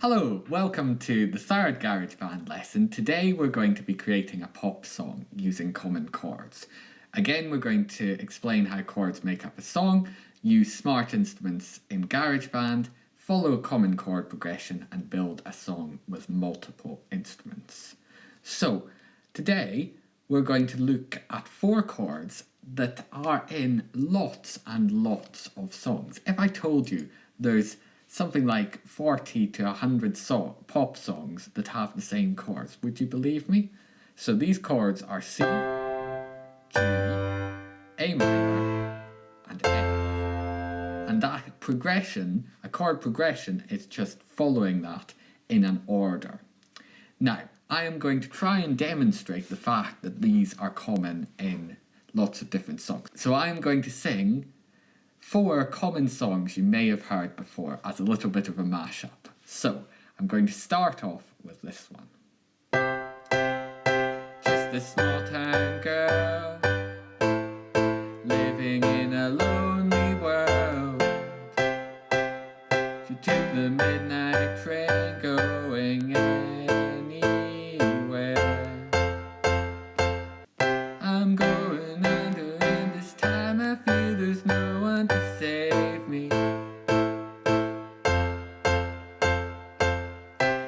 Hello, welcome to the third GarageBand lesson. Today we're going to be creating a pop song using common chords. Again, we're going to explain how chords make up a song, use smart instruments in GarageBand, follow a common chord progression and build a song with multiple instruments. So, today we're going to look at 4 chords that are in lots and lots of songs. If I told you there's something like 40 to 100 pop songs that have the same chords, would you believe me? So these chords are C, G, A minor and F. And that progression, a chord progression, is just following that in an order. Now, I am going to try and demonstrate the fact that these are common in lots of different songs. So I am going to sing 4 common songs you may have heard before as a little bit of a mashup. So, I'm going to start off with this one. Just a small town girl, living in a lonely world. She took the midnight train going anywhere. I'm going under and this time I feel there's no one to save me.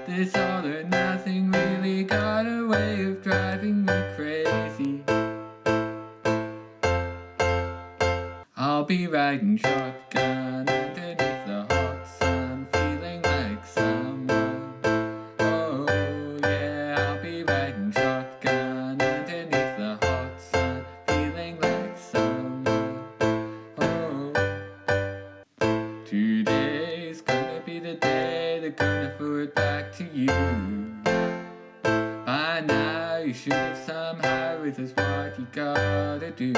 This all or nothing really got a way of driving me crazy. I'll be riding shotgun underneath the hot sun, feeling like someone. Oh yeah, I'll be riding shotgun underneath the hot sun, feeling like someone. Oh, today's gonna be the day they're gonna forward back to you. By now you should have somehow with us what you gotta do.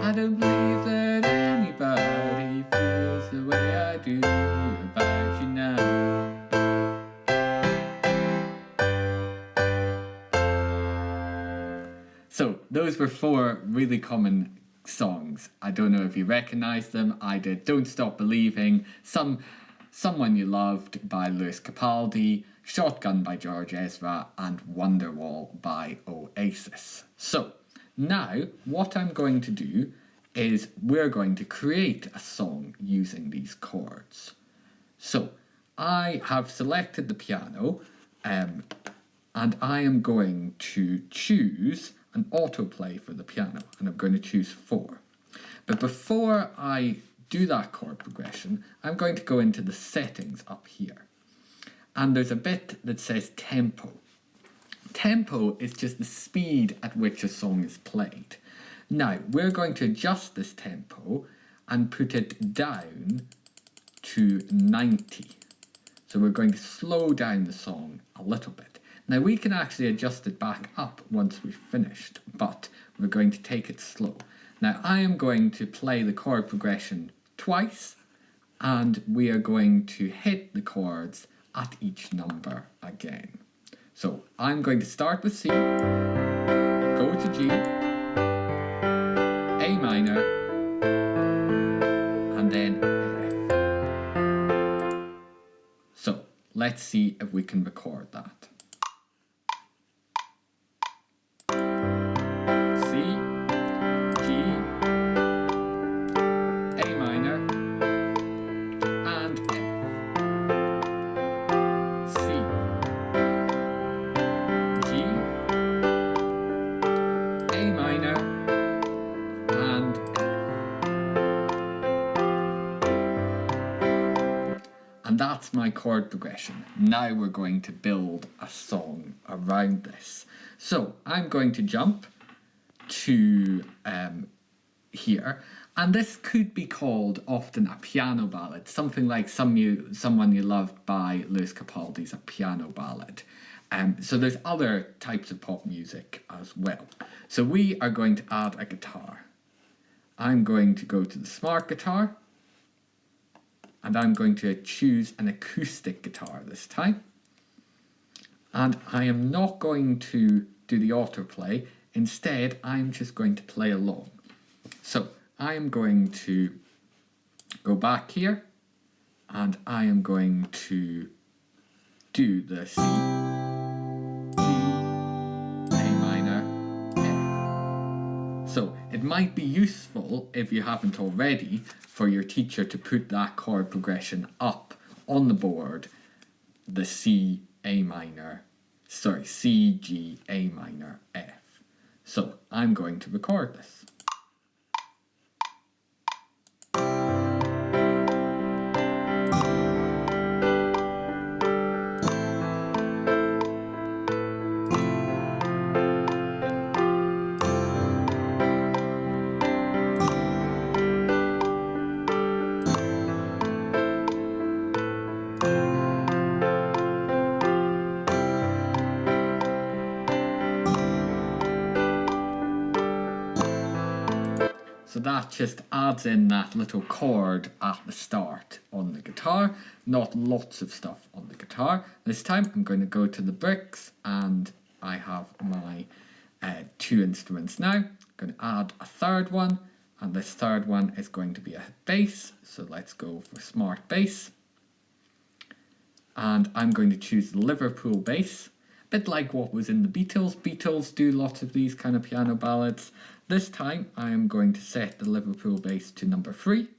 I don't believe that anybody feels the way I do about you now. So, those were 4 really common songs. I don't know if you recognise them. I did Don't Stop Believing, Someone You Loved by Lewis Capaldi, Shotgun by George Ezra, and Wonderwall by Oasis. So, now what I'm going to do is we're going to create a song using these chords. So, I have selected the piano and I am going to choose an autoplay for the piano, and I'm going to choose 4. But before I do that chord progression, I'm going to go into the settings up here. And there's a bit that says tempo. Tempo is just the speed at which a song is played. Now, we're going to adjust this tempo and put it down to 90. So we're going to slow down the song a little bit. Now, we can actually adjust it back up once we've finished, but we're going to take it slow. Now, I am going to play the chord progression twice, and we are going to hit the chords at each number again. So I'm going to start with C, go to G, A minor, and then F. So let's see if we can record that. And that's my chord progression. Now we're going to build a song around this. So I'm going to jump to here, and this could be called often a piano ballad, something like Someone You Loved by Lewis Capaldi is a piano ballad. So there's other types of pop music as well. So we are going to add a guitar. I'm going to go to the smart guitar, and I'm going to choose an acoustic guitar this time. And I am not going to do the autoplay. Instead, I'm just going to play along. So I'm going to go back here and I am going to do the C, G, A minor, F. So it might be useful, if you haven't already, for your teacher to put that chord progression up on the board, the C, G, A minor, F. So I'm going to record this. So that just adds in that little chord at the start on the guitar, not lots of stuff on the guitar. This time I'm going to go to the bricks, and I have my two instruments now. I'm going to add a third one, and this third one is going to be a bass, so let's go for smart bass. And I'm going to choose the Liverpool bass, a bit like what was in the Beatles. Beatles do lots of these kind of piano ballads. This time I am going to set the Liverpool bass to number 3.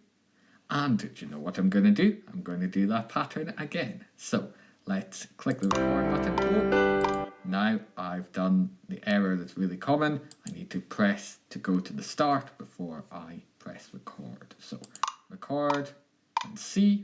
And do you know what I'm going to do? I'm going to do that pattern again. So let's click the record button. Oh, now I've done the error that's really common. I need to press to go to the start before I press record. So record and C.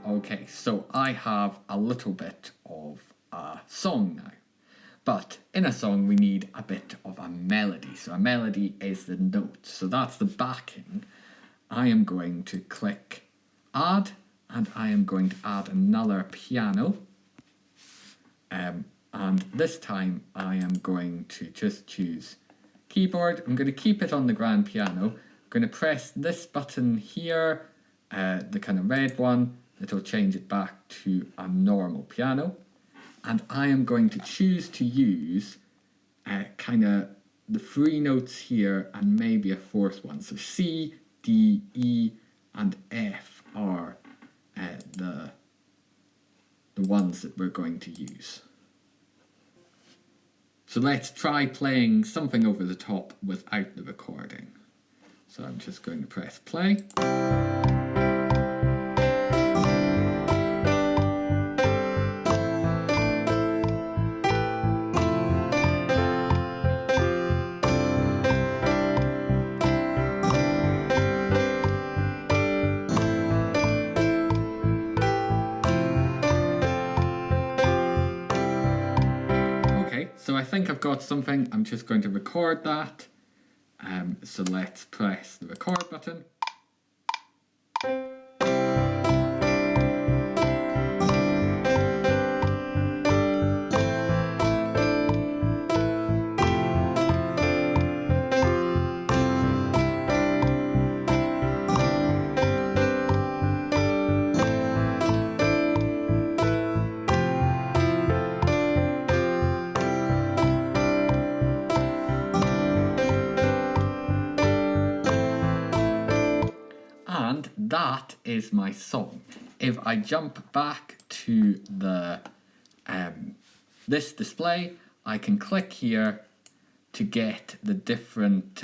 Okay, so I have a little bit of a song now, but in a song we need a bit of a melody. So a melody is the notes, so that's the backing. I am going to click add, and I am going to add another piano, and this time I am going to just choose keyboard. I'm going to keep it on the grand piano. I'm going to press this button here, the kind of red one. It'll change it back to a normal piano, and I am going to choose to use kind of the 3 notes here and maybe a 4th one. So C, D, E and F are the ones that we're going to use. So let's try playing something over the top without the recording. So I'm just going to press play. So I think I've got something. I'm just going to record that. So let's press the record button. And that is my song. If I jump back to the this display, I can click here to get the different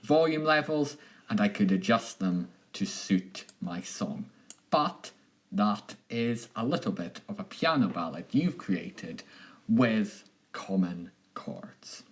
volume levels, and I could adjust them to suit my song. But that is a little bit of a piano ballad you've created with common chords.